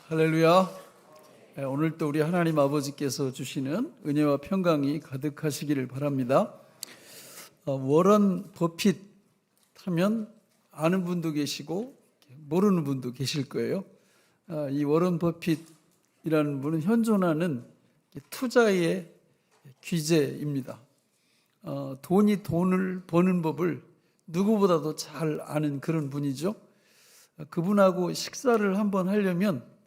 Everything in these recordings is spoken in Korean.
할렐루야. 오늘 또 우리 하나님 아버지께서 주시는 은혜와 평강이 가득하시기를 바랍니다. 워런 버핏 하면 아는 분도 계시고 모르는 분도 계실 거예요. 이 워런 버핏이라는 분은 현존하는 투자의 귀재입니다. 돈이 돈을 버는 법을 누구보다도 잘 아는 그런 분이죠. 그분하고 식사를 한번 하려면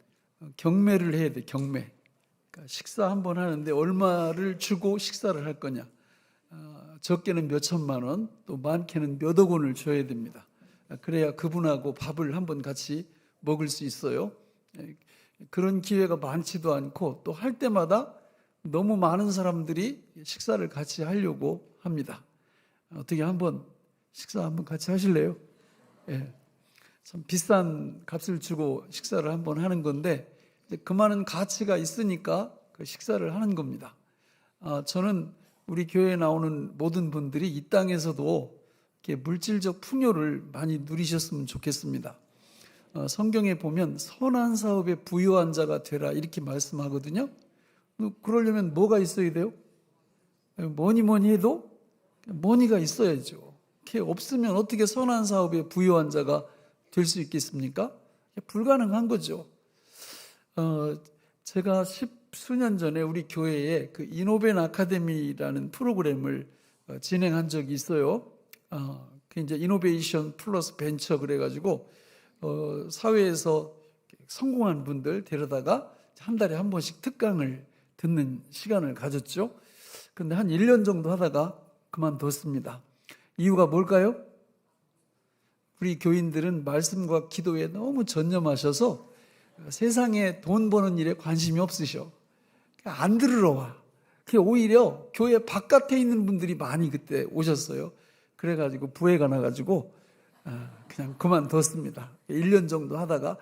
경매를 해야 돼. 경매. 그러니까 식사 한번 하는데 얼마를 주고 식사를 할 거냐. 적게는 몇 천만 원, 또 많게는 몇억 원을 줘야 됩니다. 그래야 그분하고 밥을 한번 같이 먹을 수 있어요. 그런 기회가 많지도 않고 또 할 때마다 너무 많은 사람들이 식사를 같이 하려고 합니다. 어떻게 한번 식사 한번 같이 하실래요? 예. 참 비싼 값을 주고 식사를 한번 하는 건데 그 많은 가치가 있으니까 그 식사를 하는 겁니다. 저는 우리 교회에 나오는 모든 분들이 이 땅에서도 이렇게 물질적 풍요를 많이 누리셨으면 좋겠습니다. 성경에 보면 선한 사업에 부유한 자가 되라 이렇게 말씀하거든요. 그러려면 뭐가 있어야 돼요? 뭐니 해도 머니가 있어야죠. 그게 없으면 어떻게 선한 사업에 부유한 자가 될 수 있겠습니까? 불가능한 거죠. 제가 10수년 전에 우리 교회에 그 이노벤 아카데미라는 프로그램을 진행한 적이 있어요. 그 이제 이노베이션 플러스 벤처 그래가지고 사회에서 성공한 분들 데려다가 한 달에 한 번씩 특강을 듣는 시간을 가졌죠. 근데 한 1년 정도 하다가 그만뒀습니다. 이유가 뭘까요? 우리 교인들은 말씀과 기도에 너무 전념하셔서 세상에 돈 버는 일에 관심이 없으셔. 안 들으러 와. 오히려 교회 바깥에 있는 분들이 많이 그때 오셨어요. 그래가지고 부회가 나가지고 그냥 그만뒀습니다. 1년 정도 하다가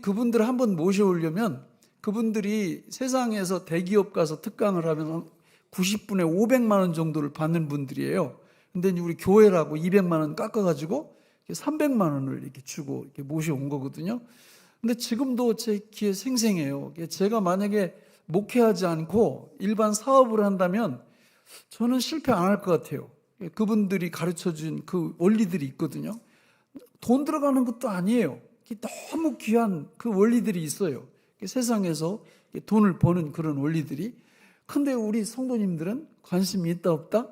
그분들 한번 모셔오려면 그분들이 세상에서 대기업 가서 특강을 하면 90분에 500만 원 정도를 받는 분들이에요. 근데 우리 교회라고 200만 원 깎아가지고 300만 원을 이렇게 주고 이렇게 모셔온 거거든요. 근데 지금도 제 귀에 생생해요. 제가 만약에 목회하지 않고 일반 사업을 한다면 저는 실패 안 할 것 같아요. 그분들이 가르쳐 준 그 원리들이 있거든요. 돈 들어가는 것도 아니에요. 너무 귀한 그 원리들이 있어요. 세상에서 돈을 버는 그런 원리들이. 근데 우리 성도님들은 관심이 있다 없다?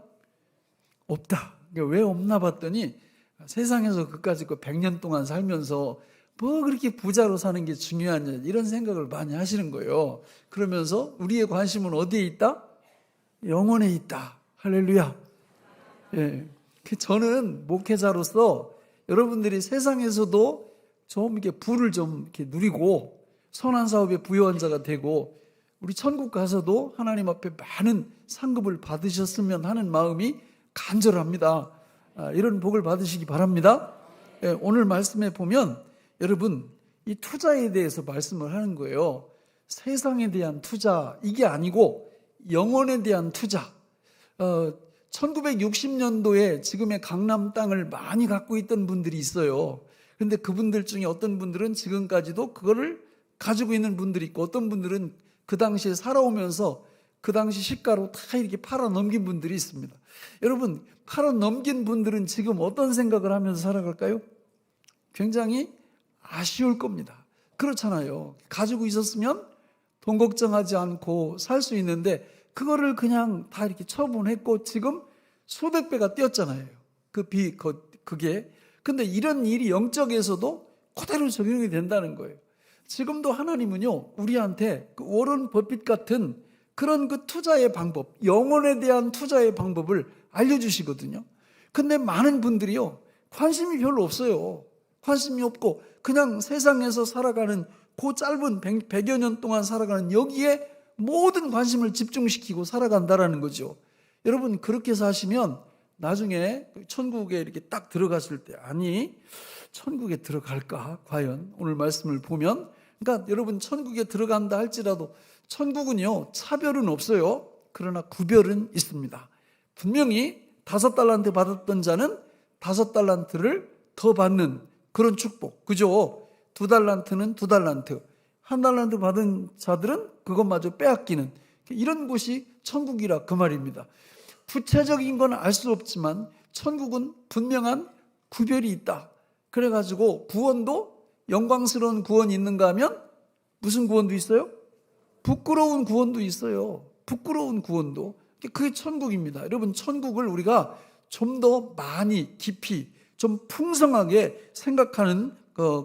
없다. 왜 없나 봤더니 세상에서 그까짓 거 100년 동안 살면서 뭐 그렇게 부자로 사는 게 중요하냐 이런 생각을 많이 하시는 거예요. 그러면서 우리의 관심은 어디에 있다? 영혼에 있다. 할렐루야. 예. 저는 목회자로서 여러분들이 세상에서도 좀 이렇게 부를 좀 이렇게 누리고 선한 사업에 부유한 자가 되고 우리 천국 가서도 하나님 앞에 많은 상급을 받으셨으면 하는 마음이 간절합니다. 이런 복을 받으시기 바랍니다. 오늘 말씀에 보면 여러분 이 투자에 대해서 말씀을 하는 거예요. 세상에 대한 투자 이게 아니고 영혼에 대한 투자. 1960년도에 지금의 강남 땅을 많이 갖고 있던 분들이 있어요. 그런데 그분들 중에 어떤 분들은 지금까지도 그거를 가지고 있는 분들이 있고 어떤 분들은 그 당시에 살아오면서 그 당시 시가로 다 이렇게 팔아 넘긴 분들이 있습니다. 여러분 팔아 넘긴 분들은 지금 어떤 생각을 하면서 살아갈까요? 굉장히 아쉬울 겁니다. 그렇잖아요. 가지고 있었으면 돈 걱정하지 않고 살 수 있는데 그거를 그냥 다 이렇게 처분했고 지금 수백 배가 뛰었잖아요. 그게. 근데 이런 일이 영적에서도 그대로 적용이 된다는 거예요. 지금도 하나님은요, 우리한테 그 워런 버핏 같은 그런 그 투자의 방법, 영혼에 대한 투자의 방법을 알려주시거든요. 근데 많은 분들이요, 관심이 별로 없어요. 관심이 없고, 그냥 세상에서 살아가는 그 짧은 100여 년 동안 살아가는 여기에 모든 관심을 집중시키고 살아간다라는 거죠. 여러분, 그렇게 사시면 나중에 천국에 이렇게 딱 들어갔을 때, 아니, 천국에 들어갈까? 과연? 오늘 말씀을 보면. 그러니까 여러분, 천국에 들어간다 할지라도 천국은요, 차별은 없어요. 그러나 구별은 있습니다. 분명히 5달란트 받았던 자는 5달란트를 더 받는 그런 축복. 그죠? 2달란트는 2달란트. 한 달란트 받은 자들은 그것마저 빼앗기는 이런 곳이 천국이라 그 말입니다. 구체적인 건 알 수 없지만 천국은 분명한 구별이 있다. 그래가지고 구원도 영광스러운 구원이 있는가 하면 무슨 구원도 있어요? 부끄러운 구원도 있어요. 부끄러운 구원도. 그게 천국입니다. 여러분, 천국을 우리가 좀 더 많이 깊이 좀 풍성하게 생각하는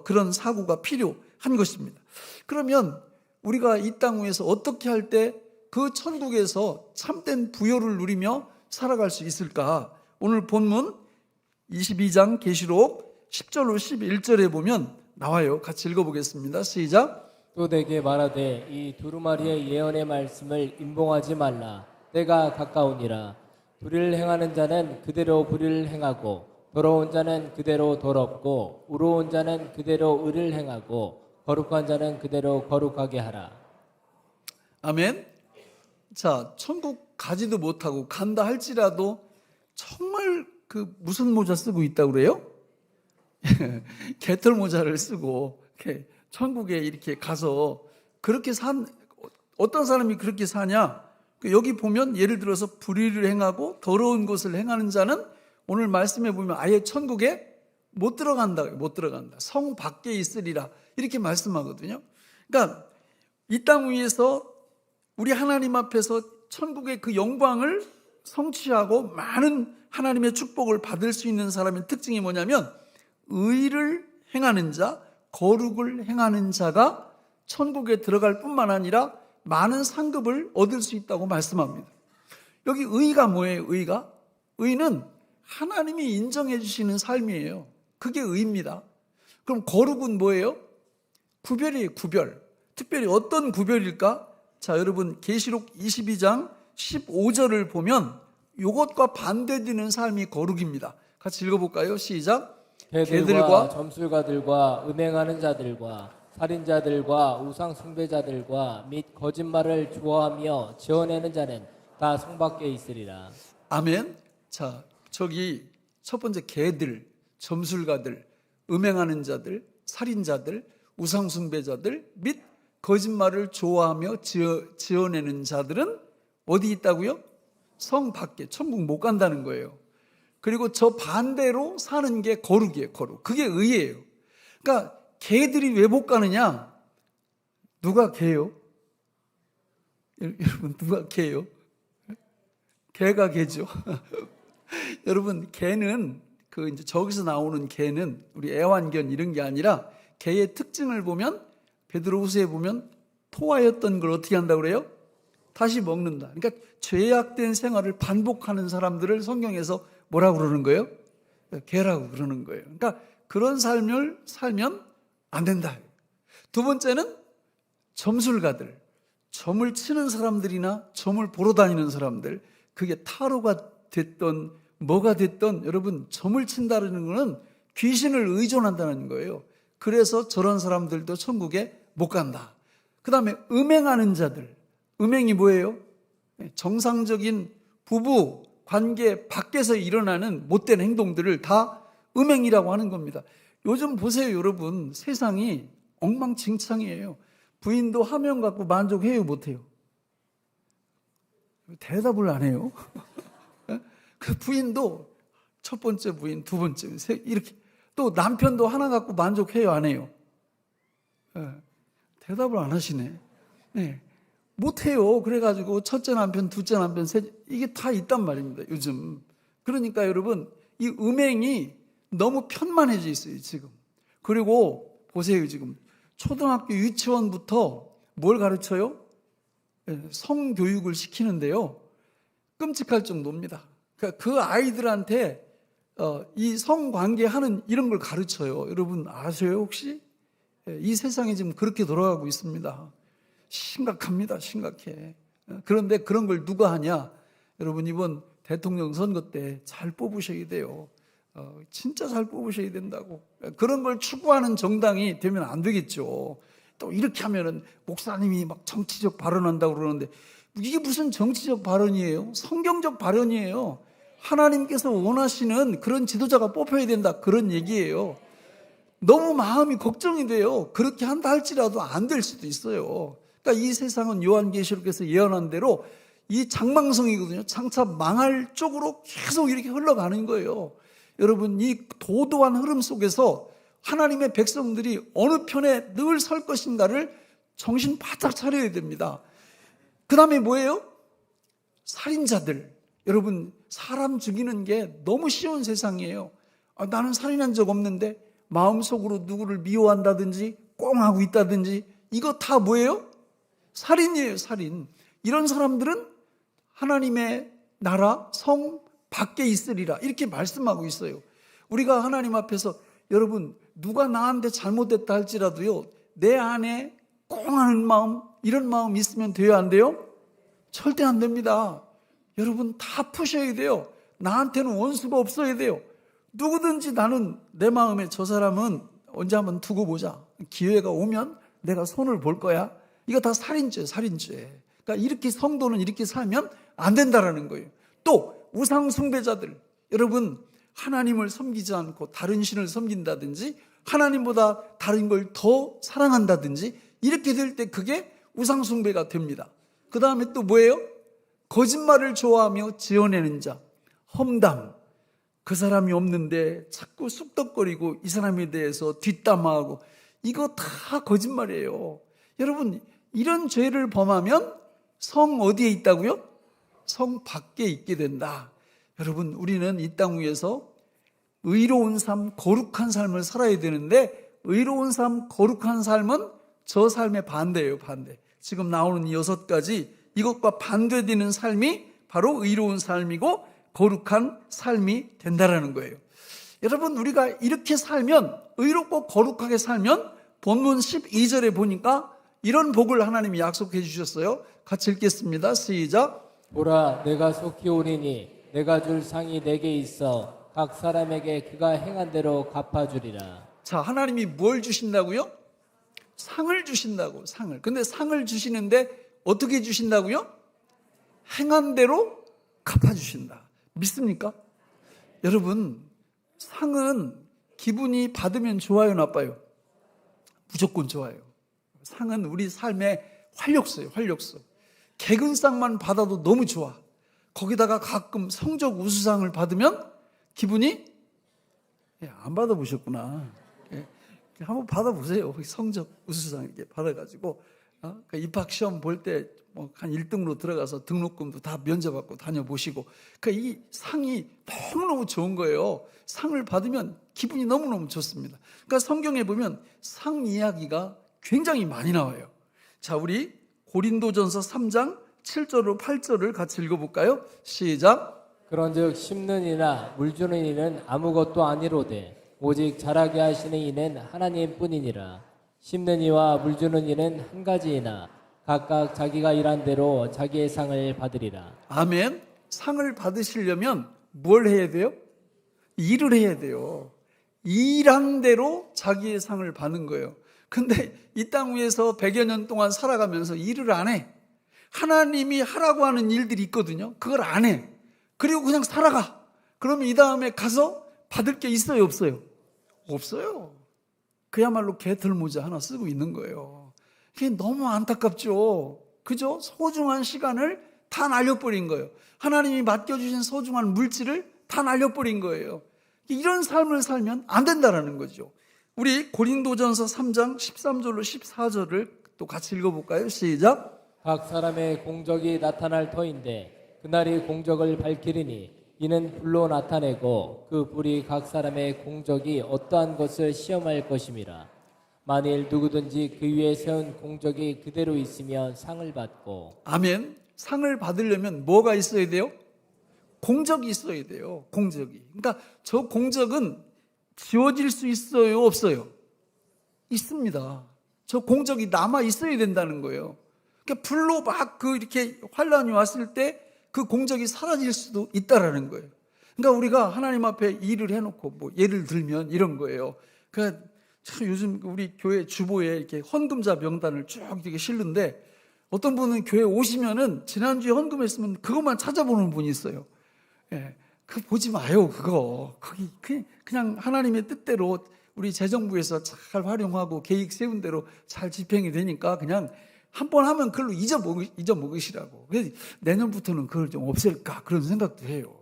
그런 사고가 필요한 것입니다. 그러면 우리가 이 땅 위에서 어떻게 할 때 그 천국에서 참된 부요를 누리며 살아갈 수 있을까? 오늘 본문 22장 계시록 10절로 11절에 보면 나와요. 같이 읽어보겠습니다. 시작. 또 내게 말하되 이 두루마리의 예언의 말씀을 임봉하지 말라. 때가 가까우니라. 불의를 행하는 자는 그대로 불의를 행하고 더러운 자는 그대로 더럽고 의로운 자는 그대로 의를 행하고 거룩한 자는 그대로 거룩하게 하라. 아멘. 자, 천국 가지도 못하고 간다 할지라도 정말 그 무슨 모자 쓰고 있다고 그래요? 개털 모자를 쓰고 천국에 이렇게 가서 그렇게 어떤 사람이 그렇게 사냐? 여기 보면 예를 들어서 불의를 행하고 더러운 것을 행하는 자는 오늘 말씀에 보면 아예 천국에 못 들어간다. 못 들어간다. 성 밖에 있으리라. 이렇게 말씀하거든요. 그러니까 이 땅 위에서 우리 하나님 앞에서 천국의 그 영광을 성취하고 많은 하나님의 축복을 받을 수 있는 사람의 특징이 뭐냐면 의를 행하는 자, 거룩을 행하는 자가 천국에 들어갈 뿐만 아니라 많은 상급을 얻을 수 있다고 말씀합니다. 여기 의가 뭐예요? 의가? 의는 하나님이 인정해 주시는 삶이에요. 그게 의입니다. 그럼 거룩은 뭐예요? 구별이에요. 구별. 특별히 어떤 구별일까? 자, 여러분 계시록 22장 15절을 보면 이것과 반대되는 삶이 거룩입니다. 같이 읽어볼까요? 시작. 개들과 점술가들과 음행하는 자들과 살인자들과 우상 숭배자들과 및 거짓말을 좋아하며 지어내는 자는 다 성 밖에 있으리라. 아멘. 자, 저기 첫 번째 개들, 점술가들, 음행하는 자들, 살인자들, 우상 숭배자들 및 거짓말을 좋아하며 지어내는 자들은 어디 있다고요? 성 밖에, 천국 못 간다는 거예요. 그리고 저 반대로 사는 게 거룩이에요. 거룩. 그게 의예요. 그러니까 개들이 왜 못 가느냐? 누가 개요? 여러분, 누가 개요? 개가 개죠. 여러분, 개는 이제 저기서 나오는 개는 우리 애완견 이런 게 아니라 개의 특징을 보면 베드로후서에 보면 토하였던 걸 어떻게 한다고 그래요? 다시 먹는다. 그러니까 죄악된 생활을 반복하는 사람들을 성경에서 뭐라고 그러는 거예요? 개라고 그러는 거예요. 그러니까 그런 삶을 살면 안 된다. 두 번째는 점술가들, 점을 치는 사람들이나 점을 보러 다니는 사람들, 그게 타로가 됐던 뭐가 됐던 여러분 점을 친다는 것은 귀신을 의존한다는 거예요. 그래서 저런 사람들도 천국에 못 간다. 그 다음에 음행하는 자들. 음행이 뭐예요? 정상적인 부부 관계 밖에서 일어나는 못된 행동들을 다 음행이라고 하는 겁니다. 요즘 보세요, 여러분. 세상이 엉망진창이에요. 부인도 하면 갖고 만족해요, 못해요? 대답을 안 해요. 그 부인도 첫 번째 부인, 두 번째, 이렇게. 또 남편도 하나 갖고 만족해요, 안 해요? 대답을 안 하시네. 네. 못해요. 그래가지고 첫째 남편, 둘째 남편, 셋째, 이게 다 있단 말입니다, 요즘. 그러니까 여러분, 이 음행이 너무 편만해져 있어요, 지금. 그리고 보세요, 지금. 초등학교 유치원부터 뭘 가르쳐요? 성교육을 시키는데요. 끔찍할 정도입니다. 그러니까 그 아이들한테 이 성관계하는 이런 걸 가르쳐요. 여러분 아세요, 혹시? 이 세상이 지금 그렇게 돌아가고 있습니다. 심각합니다. 심각해. 그런데 그런 걸 누가 하냐? 여러분 이번 대통령 선거 때 잘 뽑으셔야 돼요. 진짜 잘 뽑으셔야 된다고. 그런 걸 추구하는 정당이 되면 안 되겠죠. 또 이렇게 하면은 목사님이 막 정치적 발언한다고 그러는데 이게 무슨 정치적 발언이에요? 성경적 발언이에요. 하나님께서 원하시는 그런 지도자가 뽑혀야 된다. 그런 얘기예요. 너무 마음이 걱정이 돼요. 그렇게 한다 할지라도 안 될 수도 있어요. 그러니까 이 세상은 요한계시록에서 예언한 대로 이 장망성이거든요. 장차 망할 쪽으로 계속 이렇게 흘러가는 거예요. 여러분, 이 도도한 흐름 속에서 하나님의 백성들이 어느 편에 늘 설 것인가를 정신 바짝 차려야 됩니다. 그 다음에 뭐예요? 살인자들. 여러분, 사람 죽이는 게 너무 쉬운 세상이에요. 나는 살인한 적 없는데 마음속으로 누구를 미워한다든지 꽁하고 있다든지 이거 다 뭐예요? 살인이에요, 살인. 이런 사람들은 하나님의 나라, 성 밖에 있으리라 이렇게 말씀하고 있어요. 우리가 하나님 앞에서 여러분 누가 나한테 잘못됐다 할지라도요 내 안에 꽁하는 마음 이런 마음 있으면 돼요, 안 돼요? 절대 안 됩니다. 여러분 다 푸셔야 돼요. 나한테는 원수가 없어야 돼요. 누구든지 나는 내 마음에 저 사람은 언제 한번 두고 보자. 기회가 오면 내가 손을 볼 거야. 이거 다 살인죄, 살인죄. 그러니까 이렇게 성도는 이렇게 살면 안 된다라는 거예요. 또 우상 숭배자들, 여러분 하나님을 섬기지 않고 다른 신을 섬긴다든지 하나님보다 다른 걸 더 사랑한다든지 이렇게 될 때 그게 우상 숭배가 됩니다. 그 다음에 또 뭐예요? 거짓말을 좋아하며 지어내는 자, 험담. 그 사람이 없는데 자꾸 쑥덕거리고 이 사람에 대해서 뒷담화하고 이거 다 거짓말이에요. 여러분 이런 죄를 범하면 성 어디에 있다고요? 성 밖에 있게 된다. 여러분 우리는 이 땅 위에서 의로운 삶, 거룩한 삶을 살아야 되는데 의로운 삶, 거룩한 삶은 저 삶의 반대예요, 반대. 지금 나오는 이 6가지 이것과 반대되는 삶이 바로 의로운 삶이고 거룩한 삶이 된다라는 거예요. 여러분 우리가 이렇게 살면 의롭고 거룩하게 살면 본문 12절에 보니까 이런 복을 하나님이 약속해 주셨어요. 같이 읽겠습니다. 시작. 보라, 내가 속히 오리니 내가 줄 상이 내게 있어 각 사람에게 그가 행한 대로 갚아주리라. 자, 하나님이 뭘 주신다고요? 상을 주신다고, 상을. 근데 상을 주시는데 어떻게 주신다고요? 행한 대로 갚아주신다. 믿습니까? 여러분, 상은 기분이 받으면 좋아요, 나빠요? 무조건 좋아요. 상은 우리 삶의 활력소예요, 활력소. 개근상만 받아도 너무 좋아. 거기다가 가끔 성적 우수상을 받으면 기분이 안 받아보셨구나. 한번 받아보세요. 성적 우수상 이렇게 받아가지고 그러니까 입학 시험 볼 때 한 1등으로 들어가서 등록금도 다 면제받고 다녀보시고 그러니까 이 상이 너무너무 좋은 거예요. 상을 받으면 기분이 너무너무 좋습니다. 그러니까 성경에 보면 상 이야기가 굉장히 많이 나와요. 자, 우리 고린도전서 3장 7절로 8절을 같이 읽어볼까요? 시작. 그런즉 심는 이나 물 주는 이는 아무것도 아니로되 오직 자라게 하시는 이는 하나님뿐이니라. 심는 이와 물 주는 이는 한 가지이나 각각 자기가 일한 대로 자기의 상을 받으리라. 아멘. 상을 받으시려면 뭘 해야 돼요? 일을 해야 돼요. 일한 대로 자기의 상을 받는 거예요. 근데 이 땅 위에서 100여 년 동안 살아가면서 일을 안 해. 하나님이 하라고 하는 일들이 있거든요. 그걸 안 해. 그리고 그냥 살아가. 그러면 이 다음에 가서 받을 게 있어요, 없어요? 없어요. 그야말로 개털모자 하나 쓰고 있는 거예요. 그게 너무 안타깝죠. 그죠? 소중한 시간을 다 날려버린 거예요. 하나님이 맡겨주신 소중한 물질을 다 날려버린 거예요. 이런 삶을 살면 안 된다라는 거죠. 우리 고린도전서 3장 13절로 14절을 또 같이 읽어볼까요? 시작. 각 사람의 공적이 나타날 터인데 그날이 공적을 밝히리니 이는 불로 나타내고 그 불이 각 사람의 공적이 어떠한 것을 시험할 것임이라. 만일 누구든지 그 위에 세운 공적이 그대로 있으면 상을 받고. 아멘. 상을 받으려면 뭐가 있어야 돼요? 공적이 있어야 돼요. 공적이. 그러니까 저 공적은 지워질 수 있어요, 없어요? 있습니다. 저 공적이 남아 있어야 된다는 거예요. 그러니까 불로 막 이렇게 환란이 왔을 때 그 공적이 사라질 수도 있다라는 거예요. 그러니까 우리가 하나님 앞에 일을 해놓고 예를 들면 이런 거예요. 그러니까 참 요즘 우리 교회 주보에 이렇게 헌금자 명단을 쭉 이렇게 실는데 어떤 분은 교회 오시면은 지난주에 헌금했으면 그것만 찾아보는 분이 있어요. 예, 그거 보지 마요, 그거. 그냥 하나님의 뜻대로 우리 재정부에서 잘 활용하고 계획 세운 대로 잘 집행이 되니까 그냥 한 번 하면 그걸로 잊어먹으시라고. 그래서 내년부터는 그걸 좀 없앨까 그런 생각도 해요.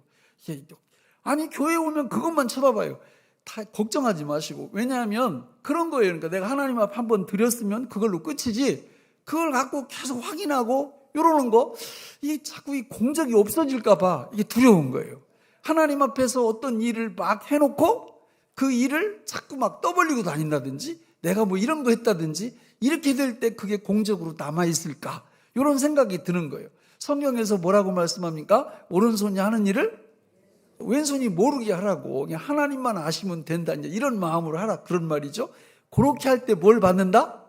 아니 교회 오면 그것만 쳐다봐요. 다 걱정하지 마시고. 왜냐하면 그런 거예요. 그러니까 내가 하나님 앞에 한 번 드렸으면 그걸로 끝이지, 그걸 갖고 계속 확인하고 이러는 거, 이게 자꾸 이 공적이 없어질까 봐 이게 두려운 거예요. 하나님 앞에서 어떤 일을 막 해놓고 그 일을 자꾸 막 떠벌리고 다닌다든지 내가 뭐 이런 거 했다든지 이렇게 될 때 그게 공적으로 남아있을까, 이런 생각이 드는 거예요. 성경에서 뭐라고 말씀합니까? 오른손이 하는 일을 왼손이 모르게 하라고, 그냥 하나님만 아시면 된다, 이제 이런 마음으로 하라, 그런 말이죠. 그렇게 할 때 뭘 받는다?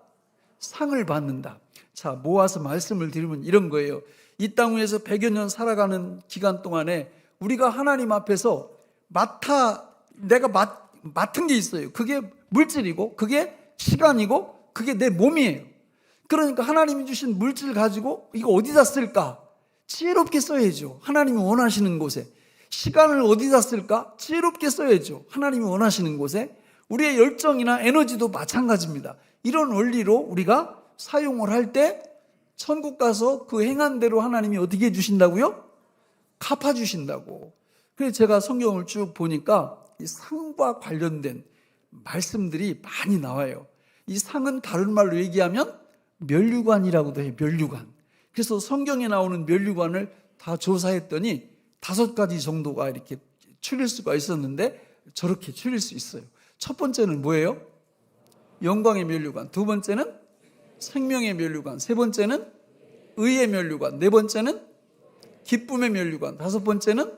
상을 받는다. 자, 모아서 말씀을 드리면 이런 거예요. 이 땅 위에서 100여 년 살아가는 기간 동안에 우리가 하나님 앞에서 내가 맡은 게 있어요. 그게 물질이고 그게 시간이고 그게 내 몸이에요. 그러니까 하나님이 주신 물질 가지고 이거 어디다 쓸까? 지혜롭게 써야죠. 하나님이 원하시는 곳에. 시간을 어디다 쓸까? 지혜롭게 써야죠. 하나님이 원하시는 곳에. 우리의 열정이나 에너지도 마찬가지입니다. 이런 원리로 우리가 사용을 할 때 천국 가서 그 행한 대로 하나님이 어떻게 해주신다고요? 갚아주신다고. 그래서 제가 성경을 쭉 보니까 이 상과 관련된 말씀들이 많이 나와요. 이 상은 다른 말로 얘기하면 면류관이라고도 해요. 면류관. 그래서 성경에 나오는 면류관을 다 조사했더니 5가지 정도가 이렇게 추릴 수가 있었는데 저렇게 추릴 수 있어요. 첫 번째는 뭐예요? 영광의 면류관. 두 번째는 생명의 면류관. 세 번째는 의의 면류관. 네 번째는 기쁨의 면류관. 다섯 번째는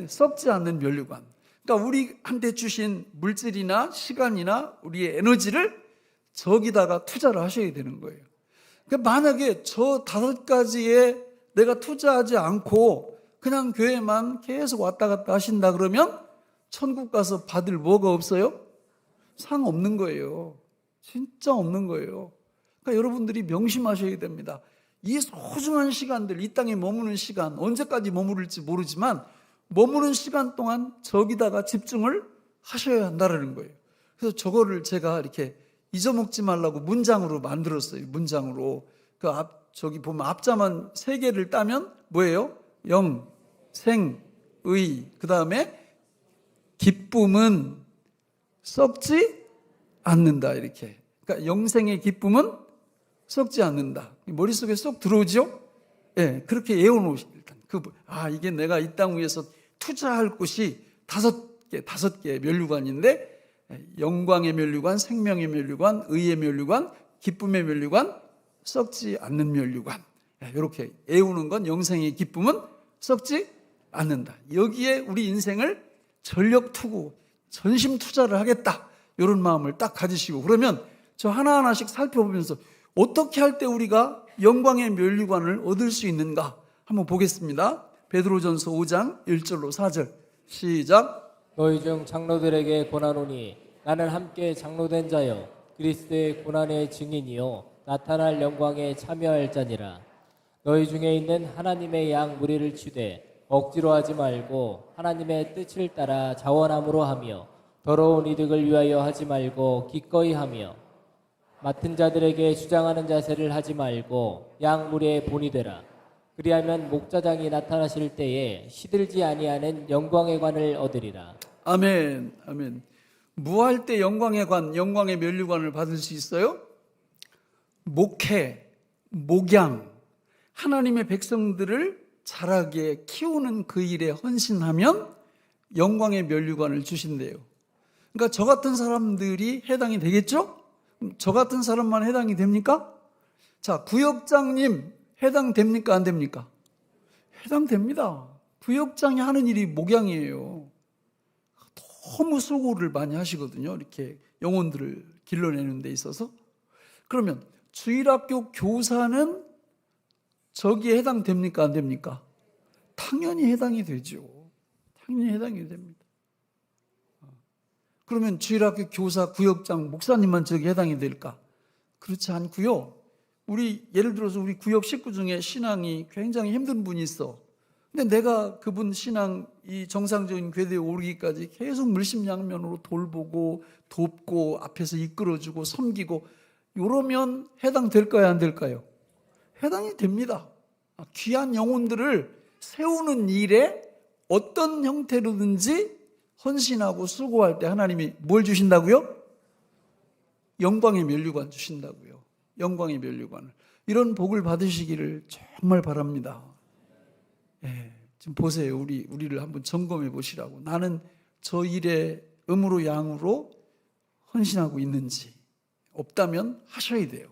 썩지 않는 면류관. 그러니까 우리한테 주신 물질이나 시간이나 우리의 에너지를 저기다가 투자를 하셔야 되는 거예요. 그러니까 만약에 저 5가지에 내가 투자하지 않고 그냥 교회만 계속 왔다 갔다 하신다 그러면 천국 가서 받을 뭐가 없어요? 상 없는 거예요. 진짜 없는 거예요. 그러니까 여러분들이 명심하셔야 됩니다. 이 소중한 시간들, 이 땅에 머무는 시간, 언제까지 머무를지 모르지만 머무는 시간 동안 저기다가 집중을 하셔야 한다는 거예요. 그래서 저거를 제가 이렇게 잊어먹지 말라고 문장으로 만들었어요. 문장으로. 저기 보면 앞자만 3개를 따면 뭐예요? 영, 생, 의. 그 다음에 기쁨은 썩지 않는다. 이렇게. 그러니까 영생의 기쁨은 썩지 않는다. 머릿속에 쏙 들어오죠? 예, 그렇게 외워놓으시. 이게 내가 이 땅 위에서 투자할 곳이 5개 면류관인데, 영광의 면류관, 생명의 면류관, 의의 면류관, 기쁨의 면류관, 썩지 않는 면류관. 이렇게 외우는 건 영생의 기쁨은 썩지 않는다. 여기에 우리 인생을 전력 투구, 전심 투자를 하겠다. 이런 마음을 딱 가지시고, 그러면 저 하나하나씩 살펴보면서 어떻게 할 때 우리가 영광의 면류관을 얻을 수 있는가 한번 보겠습니다. 베드로전서 5장 1절로 4절 시작. 너희 중 장로들에게 권하노니 나는 함께 장로된 자여 그리스도의 고난의 증인이요 나타날 영광에 참여할 자니라. 너희 중에 있는 하나님의 양 무리를 치되 억지로 하지 말고 하나님의 뜻을 따라 자원함으로 하며 더러운 이득을 위하여 하지 말고 기꺼이 하며 맡은 자들에게 주장하는 자세를 하지 말고 양 무리의 본이 되라. 그리하면 목자장이 나타나실 때에 시들지 아니하는 영광의 관을 얻으리라. 아멘, 아멘. 무할 때 영광의 관, 영광의 면류관을 받을 수 있어요? 목회, 목양, 하나님의 백성들을 자라게 키우는 그 일에 헌신하면 영광의 면류관을 주신대요. 그러니까 저 같은 사람들이 해당이 되겠죠? 저 같은 사람만 해당이 됩니까? 자, 구역장님 해당됩니까? 안 됩니까? 해당됩니다. 구역장이 하는 일이 목양이에요. 너무 수고를 많이 하시거든요. 이렇게 영혼들을 길러내는 데 있어서. 그러면 주일학교 교사는 저기에 해당됩니까? 안 됩니까? 당연히 해당이 되죠. 당연히 해당이 됩니다. 그러면 주일학교 교사, 구역장, 목사님만 저기 해당이 될까? 그렇지 않고요. 예를 들어서 우리 구역 식구 중에 신앙이 굉장히 힘든 분이 있어. 근데 내가 그분 신앙 이 정상적인 궤도에 오르기까지 계속 물심양면으로 돌보고 돕고 앞에서 이끌어주고 섬기고 이러면 해당될까요, 안 될까요? 해당이 됩니다. 귀한 영혼들을 세우는 일에 어떤 형태로든지 헌신하고 수고할 때 하나님이 뭘 주신다고요? 영광의 면류관 주신다고요. 영광의 면류관을. 이런 복을 받으시기를 정말 바랍니다. 예, 지금 보세요. 우리를 한번 점검해 보시라고. 나는 저 일에 음으로 양으로 헌신하고 있는지. 없다면 하셔야 돼요.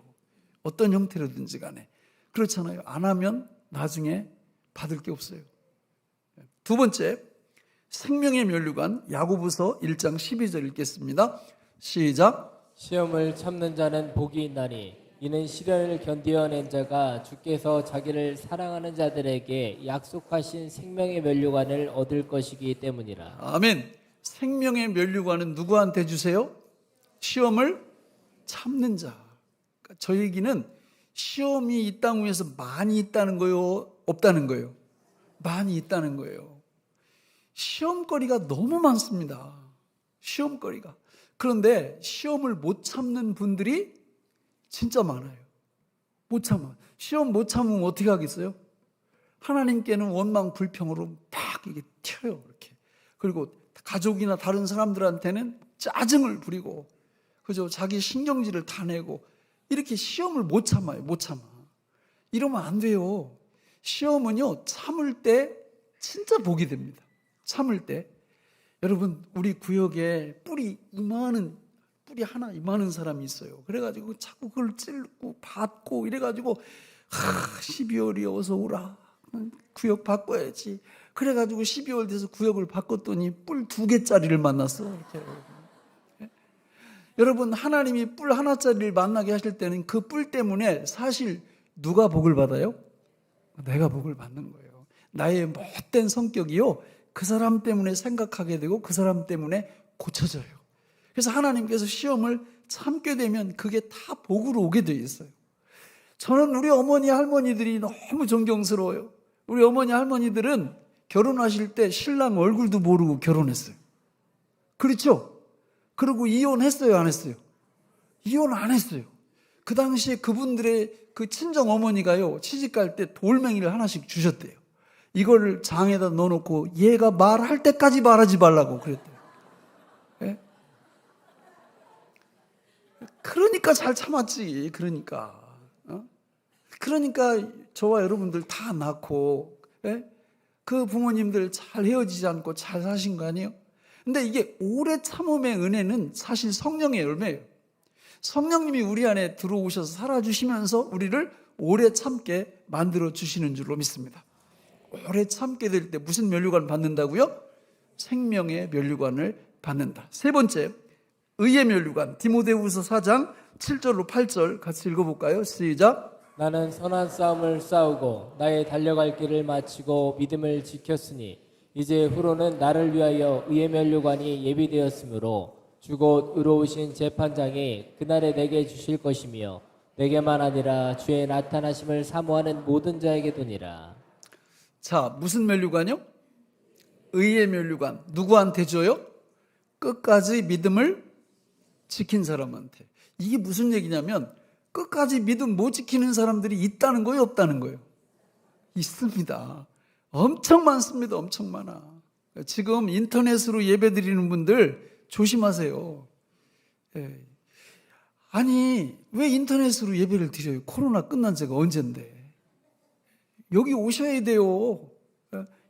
어떤 형태로든지 간에. 그렇잖아요. 안 하면 나중에 받을 게 없어요. 두 번째, 생명의 면류관 야고보서 1장 12절 읽겠습니다. 시작. 시험을 참는 자는 복이 있나니 이는 시련을 견디어낸 자가 주께서 자기를 사랑하는 자들에게 약속하신 생명의 면류관을 얻을 것이기 때문이라. 아멘. 생명의 면류관은 누구한테 주세요? 시험을 참는 자. 그러니까 저 얘기는 시험이 이 땅 위에서 많이 있다는 거요, 없다는 거예요? 많이 있다는 거예요. 시험거리가 너무 많습니다. 시험거리가. 그런데 시험을 못 참는 분들이 진짜 많아요. 못 참아. 시험 못 참으면 어떻게 하겠어요? 하나님께는 원망 불평으로 막 이게 튀어요. 이렇게. 그리고 가족이나 다른 사람들한테는 짜증을 부리고, 그죠? 자기 신경질을 다 내고, 이렇게 시험을 못 참아요. 못 참아. 이러면 안 돼요. 시험은요, 참을 때 진짜 복이 됩니다. 참을 때. 여러분, 우리 구역에 뿌리 하나 이만한 사람이 있어요. 그래가지고 자꾸 그걸 찔고 받고 이래가지고 12월이 어서 오라. 구역 바꿔야지. 그래가지고 12월 돼서 구역을 바꿨더니 뿔 2개짜리를 만났어. 이렇게. 여러분, 하나님이 뿔 하나짜리를 만나게 하실 때는 그 뿔 때문에 사실 누가 복을 받아요? 내가 복을 받는 거예요. 나의 못된 성격이요, 그 사람 때문에 생각하게 되고 그 사람 때문에 고쳐져요. 그래서 하나님께서 시험을 참게 되면 그게 다 복으로 오게 돼 있어요. 저는 우리 어머니 할머니들이 너무 존경스러워요. 우리 어머니 할머니들은 결혼하실 때 신랑 얼굴도 모르고 결혼했어요. 그렇죠? 그리고 이혼했어요, 안 했어요? 이혼 안 했어요. 그 당시에 그분들의 그 친정 어머니가요, 시집갈 때 돌멩이를 하나씩 주셨대요. 이걸 장에다 넣어놓고 얘가 말할 때까지 말하지 말라고 그랬대요. 예? 그러니까 잘 참았지. 그러니까 저와 여러분들 다 낳고, 예? 그 부모님들 잘 헤어지지 않고 잘 사신 거 아니에요? 근데 이게 오래 참음의 은혜는 사실 성령의 열매예요. 성령님이 우리 안에 들어오셔서 살아주시면서 우리를 오래 참게 만들어 주시는 줄로 믿습니다. 오래 참게 될 때 무슨 면류관을 받는다고요? 생명의 면류관을 받는다. 세 번째, 의의 면류관. 디모데후서 4장 7절로 8절 같이 읽어볼까요? 시작. 나는 선한 싸움을 싸우고 나의 달려갈 길을 마치고 믿음을 지켰으니 이제 후로는 나를 위하여 의의 면류관이 예비되었으므로 주곧 의로우신 재판장이 그날에 내게 주실 것이며 내게만 아니라 주의 나타나심을 사모하는 모든 자에게 도니라. 자, 무슨 면류관이요? 의의 면류관. 누구한테 줘요? 끝까지 믿음을 지킨 사람한테. 이게 무슨 얘기냐면 끝까지 믿음 못 지키는 사람들이 있다는 거예요, 없다는 거예요? 있습니다. 엄청 많습니다. 엄청 많아. 지금 인터넷으로 예배 드리는 분들 조심하세요. 예. 아니, 왜 인터넷으로 예배를 드려요? 코로나 끝난 지가 언젠데. 여기 오셔야 돼요.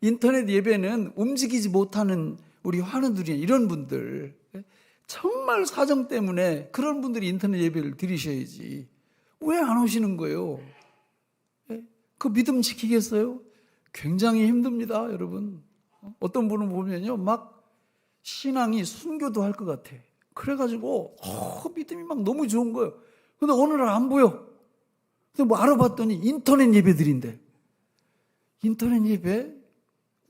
인터넷 예배는 움직이지 못하는 우리 환우들이 이런 분들, 정말 사정 때문에 그런 분들이 인터넷 예배를 드리셔야지. 왜 안 오시는 거예요? 그 믿음 지키겠어요? 굉장히 힘듭니다, 여러분. 어떤 분은 보면요, 막 신앙이 순교도 할 것 같아. 그래가지고 믿음이 막 너무 좋은 거예요. 근데 어느 날 안 보여. 근데 뭐 알아봤더니 인터넷 예배 드린대. 인터넷 예배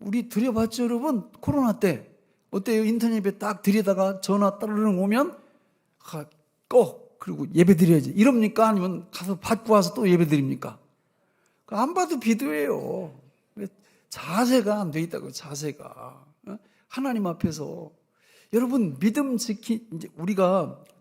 우리 드려봤죠, 여러분? 코로나 때 어때요? 인터넷 예배 딱 드리다가 전화 따르릉 오면 꺼, 그리고 예배 드려야지 이럽니까? 아니면 가서 받고 와서 또 예배 드립니까? 안 봐도 비도예요. 자세가 안 돼 있다고요. 자세가. 하나님 앞에서 여러분 믿음 이제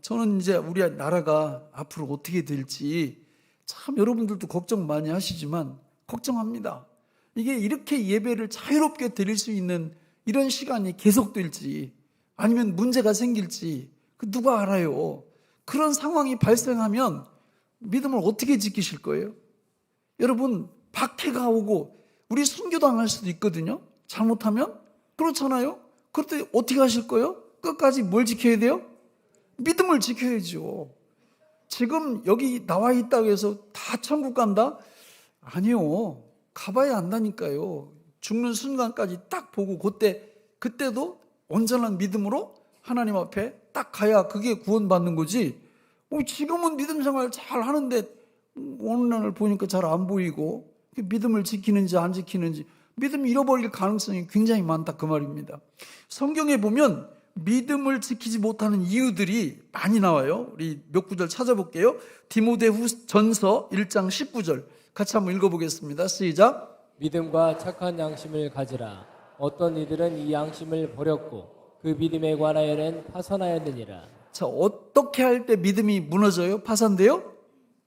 저는 이제 우리 나라가 앞으로 어떻게 될지 참 여러분들도 걱정 많이 하시지만 걱정합니다. 이게 이렇게 예배를 자유롭게 드릴 수 있는 이런 시간이 계속될지 아니면 문제가 생길지 누가 알아요. 그런 상황이 발생하면 믿음을 어떻게 지키실 거예요? 여러분 박해가 오고 우리 순교당할 수도 있거든요. 잘못하면 그렇잖아요. 그럴 때 어떻게 하실 거예요? 끝까지 뭘 지켜야 돼요? 믿음을 지켜야죠. 지금 여기 나와 있다고 해서 다 천국 간다? 아니요. 가봐야 안다니까요. 죽는 순간까지 딱 보고 그때도 온전한 믿음으로 하나님 앞에 딱 가야 그게 구원받는 거지. 지금은 믿음 생활 잘 하는데 오늘날 보니까 잘 안 보이고 믿음을 지키는지 안 지키는지 믿음 잃어버릴 가능성이 굉장히 많다 그 말입니다. 성경에 보면 믿음을 지키지 못하는 이유들이 많이 나와요. 우리 몇 구절 찾아볼게요. 디모데후전서 1장 19절 같이 한번 읽어보겠습니다. 시작. 믿음과 착한 양심을 가지라. 어떤 이들은 이 양심을 버렸고 그 믿음에 관하여는 파선하였느니라. 자, 어떻게 할 때 믿음이 무너져요? 파산돼요?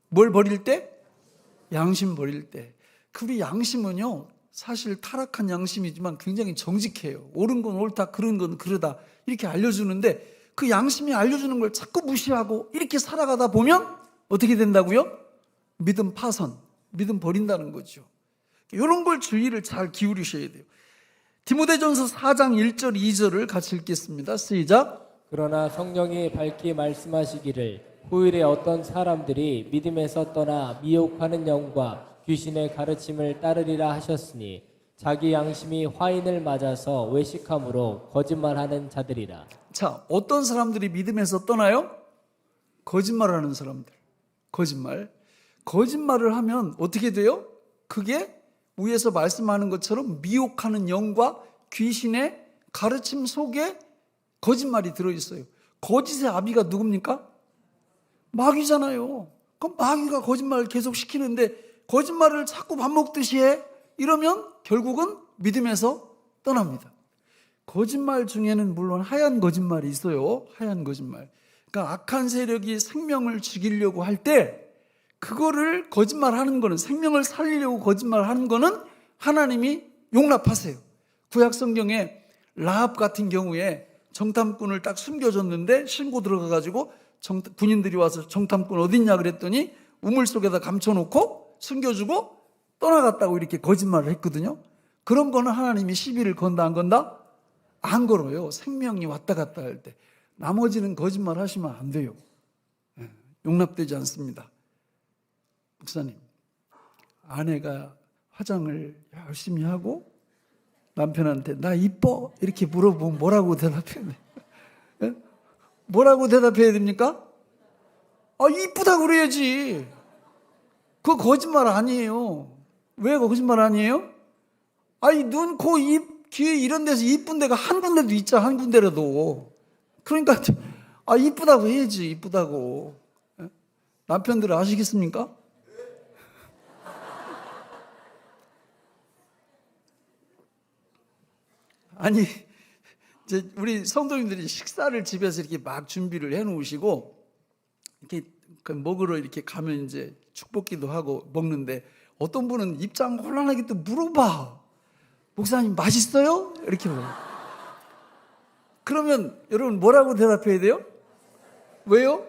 뭘 버릴 때? 양심 버릴 때. 우리 양심은요 사실 타락한 양심이지만 굉장히 정직해요. 옳은 건 옳다, 그런 건 그러다 이렇게 알려주는데 그 양심이 알려주는 걸 자꾸 무시하고 이렇게 살아가다 보면 어떻게 된다고요? 믿음 파선, 믿음 버린다는 거죠. 이런 걸 주의를 잘 기울이셔야 돼요. 디모데전서 4장 1절 2절을 같이 읽겠습니다. 시작. 그러나 성령이 밝히 말씀하시기를 후일에 어떤 사람들이 믿음에서 떠나 미혹하는 영과 귀신의 가르침을 따르리라 하셨으니 자기 양심이 화인을 맞아서 외식함으로 거짓말하는 자들이라. 자, 어떤 사람들이 믿음에서 떠나요? 거짓말하는 사람들. 거짓말을 하면 어떻게 돼요? 그게 위에서 말씀하는 것처럼 미혹하는 영과 귀신의 가르침 속에 거짓말이 들어있어요. 거짓의 아비가 누굽니까? 마귀잖아요. 그럼 마귀가 거짓말을 계속 시키는데 거짓말을 자꾸 밥 먹듯이 해. 이러면 결국은 믿음에서 떠납니다. 거짓말 중에는 물론 하얀 거짓말이 있어요. 하얀 거짓말. 그러니까 악한 세력이 생명을 죽이려고 할 때 그거를 거짓말하는 거는 생명을 살리려고 거짓말하는 거는 하나님이 용납하세요. 구약 성경에 라합 같은 경우에 정탐꾼을 딱 숨겨줬는데 신고 들어가가지고 군인들이 와서 정탐꾼 어딨냐 그랬더니 우물 속에다 감춰놓고 숨겨주고 떠나갔다고 이렇게 거짓말을 했거든요. 그런 거는 하나님이 시비를 건다 안 건다? 안 걸어요. 생명이 왔다 갔다 할 때. 나머지는 거짓말 하시면 안 돼요. 용납되지 않습니다. 목사님, 아내가 화장을 열심히 하고 남편한테 나 이뻐? 이렇게 물어보면 뭐라고 대답해야 돼? 뭐라고 대답해야 됩니까? 이쁘다고 그래야지. 그거 거짓말 아니에요. 왜 거짓말 아니에요? 눈, 코, 입, 귀 이런 데서 이쁜 데가 한 군데도 있잖아. 한 군데라도. 그러니까 이쁘다고 해야지. 이쁘다고. 남편들 아시겠습니까? 이제 우리 성도님들이 식사를 집에서 이렇게 막 준비를 해 놓으시고 이렇게 먹으러 이렇게 가면 이제 축복기도 하고 먹는데 어떤 분은 입장 곤란하게 또 물어봐. 목사님 맛있어요? 이렇게 물어요. 그러면 여러분 뭐라고 대답해야 돼요? 왜요?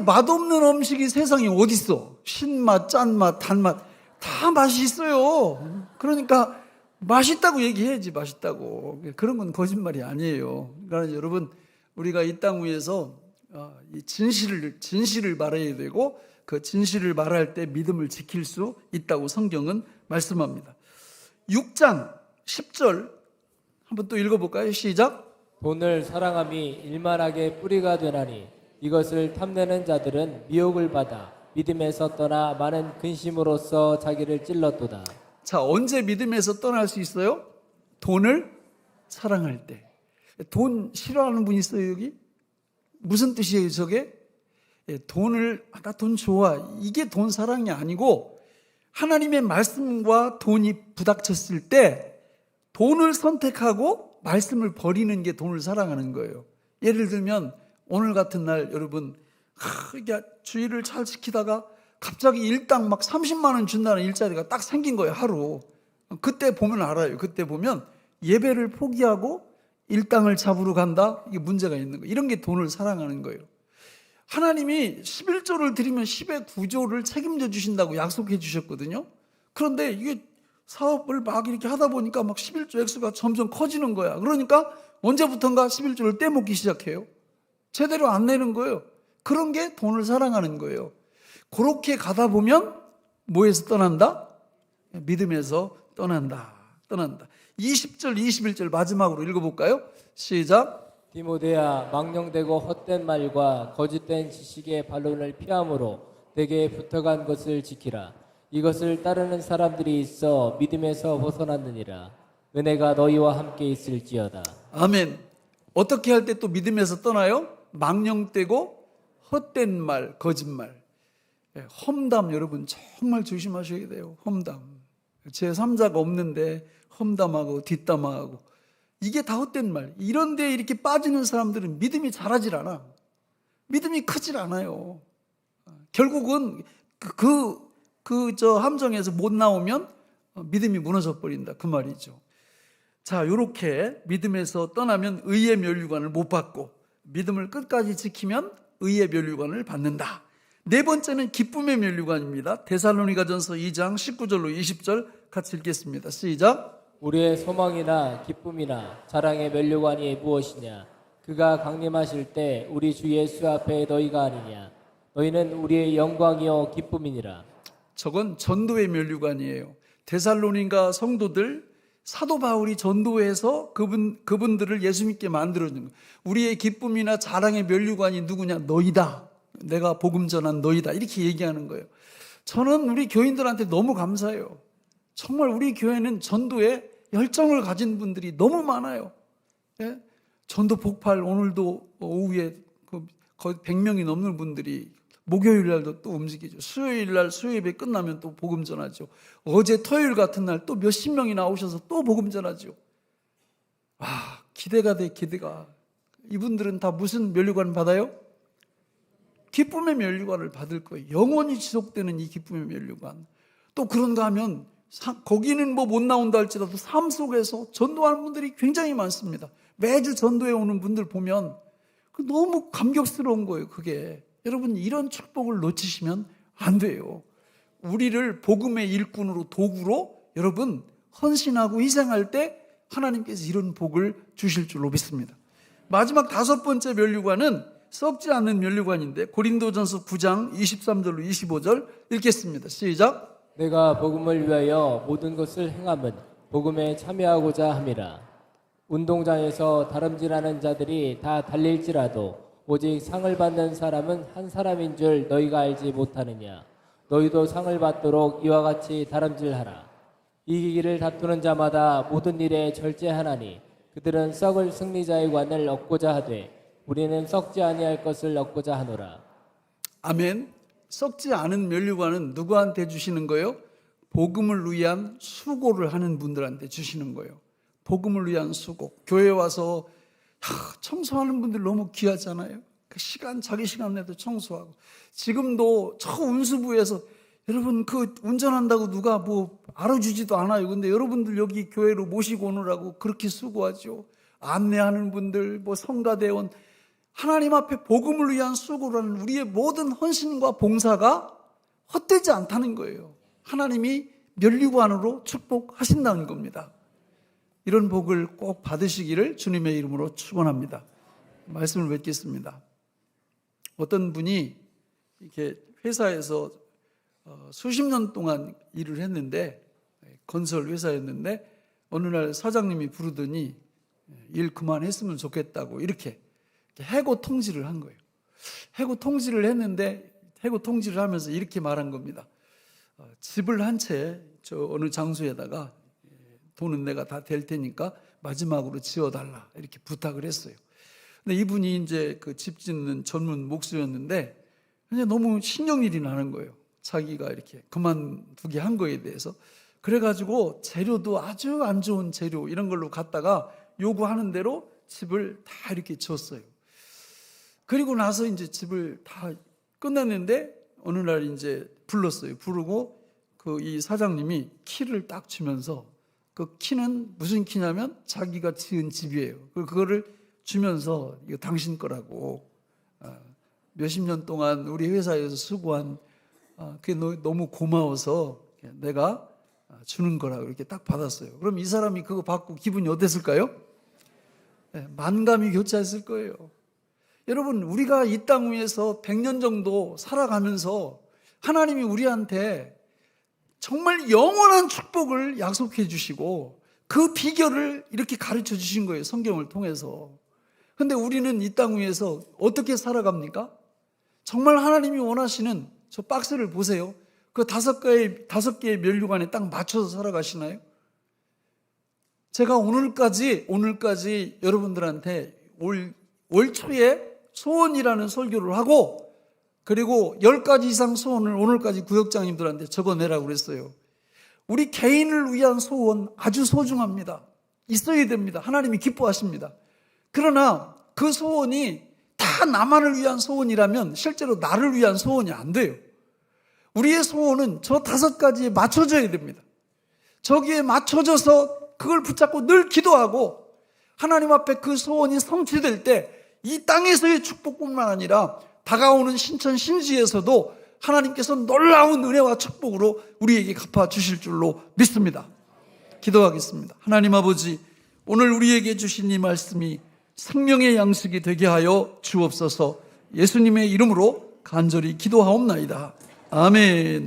맛없는 음식이 세상에 어딨어? 신맛, 짠맛, 단맛 다 맛이 있어요. 그러니까 맛있다고 얘기해야지. 맛있다고. 그런 건 거짓말이 아니에요. 그러니까 여러분 우리가 이 땅 위에서 이 진실을 말해야 되고 그 진실을 말할 때 믿음을 지킬 수 있다고 성경은 말씀합니다. 6장 10절 한번 또 읽어볼까요? 시작. 돈을 사랑함이 일만하게 뿌리가 되나니 이것을 탐내는 자들은 미혹을 받아 믿음에서 떠나 많은 근심으로써 자기를 찔렀도다. 자, 언제 믿음에서 떠날 수 있어요? 돈을 사랑할 때. 돈 싫어하는 분 있어요, 여기? 무슨 뜻이에요, 저게? 돈을, 나 돈 좋아. 이게 돈 사랑이 아니고 하나님의 말씀과 돈이 부닥쳤을 때 돈을 선택하고 말씀을 버리는 게 돈을 사랑하는 거예요. 예를 들면 오늘 같은 날 여러분 이게 주의를 잘 지키다가 갑자기 일당 막 30만 원 준다는 일자리가 딱 생긴 거예요. 하루. 그때 보면 알아요. 그때 보면 예배를 포기하고 일당을 잡으러 간다? 이게 문제가 있는 거예요. 이런 게 돈을 사랑하는 거예요. 하나님이 11조를 드리면 10의 9조를 책임져 주신다고 약속해 주셨거든요. 그런데 이게 사업을 막 이렇게 하다 보니까 막 11조 액수가 점점 커지는 거야. 그러니까 언제부턴가 11조를 떼먹기 시작해요. 제대로 안 내는 거예요. 그런 게 돈을 사랑하는 거예요. 그렇게 가다 보면 뭐에서 떠난다? 믿음에서 떠난다. 20절, 21절 마지막으로 읽어볼까요? 시작. 디모데야, 망령되고 헛된 말과 거짓된 지식의 반론을 피함으로 내게 붙어간 것을 지키라. 이것을 따르는 사람들이 있어 믿음에서 벗어났느니라. 은혜가 너희와 함께 있을지어다. 아멘. 어떻게 할 때 또 믿음에서 떠나요? 망령되고 헛된 말, 거짓말. 험담 여러분 정말 조심하셔야 돼요. 험담. 제3자가 없는데 험담하고 뒷담화하고 이게 다 헛된 말. 이런 데에 이렇게 빠지는 사람들은 믿음이 자라질 않아. 믿음이 크질 않아요. 결국은 저 함정에서 못 나오면 믿음이 무너져 버린다. 그 말이죠. 자, 요렇게 믿음에서 떠나면 의의 면류관을 못 받고 믿음을 끝까지 지키면 의의 면류관을 받는다. 네 번째는 기쁨의 면류관입니다. 데살로니가전서 2장 19절로 20절 같이 읽겠습니다. 시작. 우리의 소망이나 기쁨이나 자랑의 면류관이 무엇이냐? 그가 강림하실 때 우리 주 예수 앞에 너희가 아니냐? 너희는 우리의 영광이요 기쁨이니라. 저건 전도의 면류관이에요. 데살로니가 성도들 사도 바울이 전도해서 그분들을 예수 믿게 만들어준 거예요. 우리의 기쁨이나 자랑의 면류관이 누구냐? 너희다. 내가 복음 전한 너희다. 이렇게 얘기하는 거예요. 저는 우리 교인들한테 너무 감사해요. 정말 우리 교회는 전도에 열정을 가진 분들이 너무 많아요. 예? 전도 폭발 오늘도 오후에 거의 100명이 넘는 분들이 목요일 날도 또 움직이죠. 수요일 날 수요예배 끝나면 또 복음 전하죠. 어제 토요일 같은 날 또 몇십 명이 나오셔서 또 복음 전하죠. 기대가 돼, 기대가. 이분들은 다 무슨 면류관 받아요? 기쁨의 면류관을 받을 거예요. 영원히 지속되는 이 기쁨의 면류관. 또 그런가 하면 거기는 뭐 못 나온다 할지라도 삶 속에서 전도하는 분들이 굉장히 많습니다. 매주 전도해 오는 분들 보면 너무 감격스러운 거예요. 그게 여러분 이런 축복을 놓치시면 안 돼요. 우리를 복음의 일꾼으로 도구로 여러분 헌신하고 희생할 때 하나님께서 이런 복을 주실 줄로 믿습니다. 마지막 다섯 번째 면류관은 썩지 않는 면류관인데 고린도전서 9장 23절로 25절 읽겠습니다. 시작. 내가 복음을 위하여 모든 것을 행함은 복음에 참여하고자 함이라. 운동장에서 다름질하는 자들이 다 달릴지라도 오직 상을 받는 사람은 한 사람인 줄 너희가 알지 못하느냐. 너희도 상을 받도록 이와 같이 다름질하라. 이기기를 다투는 자마다 모든 일에 절제하나니 그들은 썩을 승리자의 관을 얻고자 하되 우리는 썩지 아니할 것을 얻고자 하노라. 아멘. 썩지 않은 면류관은 누구한테 주시는 거예요? 복음을 위한 수고를 하는 분들한테 주시는 거예요. 복음을 위한 수고. 교회 와서 청소하는 분들 너무 귀하잖아요. 그 시간, 자기 시간 내도 청소하고. 지금도 저 운수부에서 여러분 그 운전한다고 누가 뭐 알아주지도 않아요. 근데 여러분들 여기 교회로 모시고 오느라고 그렇게 수고하죠. 안내하는 분들, 뭐 성가대원, 하나님 앞에 복음을 위한 수고를 하는 우리의 모든 헌신과 봉사가 헛되지 않다는 거예요. 하나님이 면류관으로 축복하신다는 겁니다. 이런 복을 꼭 받으시기를 주님의 이름으로 축원합니다. 말씀을 맺겠습니다. 어떤 분이 이렇게 회사에서 수십 년 동안 일을 했는데 건설 회사였는데 어느 날 사장님이 부르더니 일 그만했으면 좋겠다고 이렇게 해고 통지를 한 거예요. 해고 통지를 했는데 해고 통지를 하면서 이렇게 말한 겁니다. 집을 한 채 저 어느 장소에다가 돈은 내가 다 댈 테니까 마지막으로 지어달라 이렇게 부탁을 했어요. 근데 이분이 이제 그 집 짓는 전문 목수였는데 그냥 너무 신경일이 나는 거예요. 자기가 이렇게 그만두게 한 거에 대해서. 그래가지고 재료도 아주 안 좋은 재료 이런 걸로 갖다가 요구하는 대로 집을 다 이렇게 지었어요. 그리고 나서 이제 집을 다 끝냈는데 어느 날 이제 불렀어요. 부르고 그 이 사장님이 키를 딱 주면서, 그 키는 무슨 키냐면 자기가 지은 집이에요. 그거를 주면서 이거 당신 거라고, 몇십 년 동안 우리 회사에서 수고한, 그게 너무 고마워서 내가 주는 거라고 이렇게 딱 받았어요. 그럼 이 사람이 그거 받고 기분이 어땠을까요? 만감이 교차했을 거예요. 여러분, 우리가 이 땅 위에서 100년 정도 살아가면서 하나님이 우리한테 정말 영원한 축복을 약속해 주시고 그 비결을 이렇게 가르쳐 주신 거예요, 성경을 통해서. 근데 우리는 이 땅 위에서 어떻게 살아갑니까? 정말 하나님이 원하시는 저 박스를 보세요. 그 5개의 면류관에 딱 맞춰서 살아가시나요? 제가 오늘까지 여러분들한테 올 초에 소원이라는 설교를 하고, 그리고 10가지 이상 소원을 오늘까지 구역장님들한테 적어내라고 그랬어요. 우리 개인을 위한 소원 아주 소중합니다. 있어야 됩니다. 하나님이 기뻐하십니다. 그러나 그 소원이 다 나만을 위한 소원이라면 실제로 나를 위한 소원이 안 돼요. 우리의 소원은 저 5가지에 맞춰져야 됩니다. 저기에 맞춰져서 그걸 붙잡고 늘 기도하고 하나님 앞에 그 소원이 성취될 때 이 땅에서의 축복뿐만 아니라 다가오는 신천 신지에서도 하나님께서 놀라운 은혜와 축복으로 우리에게 갚아주실 줄로 믿습니다. 기도하겠습니다. 하나님 아버지, 오늘 우리에게 주신 이 말씀이 생명의 양식이 되게 하여 주옵소서. 예수님의 이름으로 간절히 기도하옵나이다. 아멘.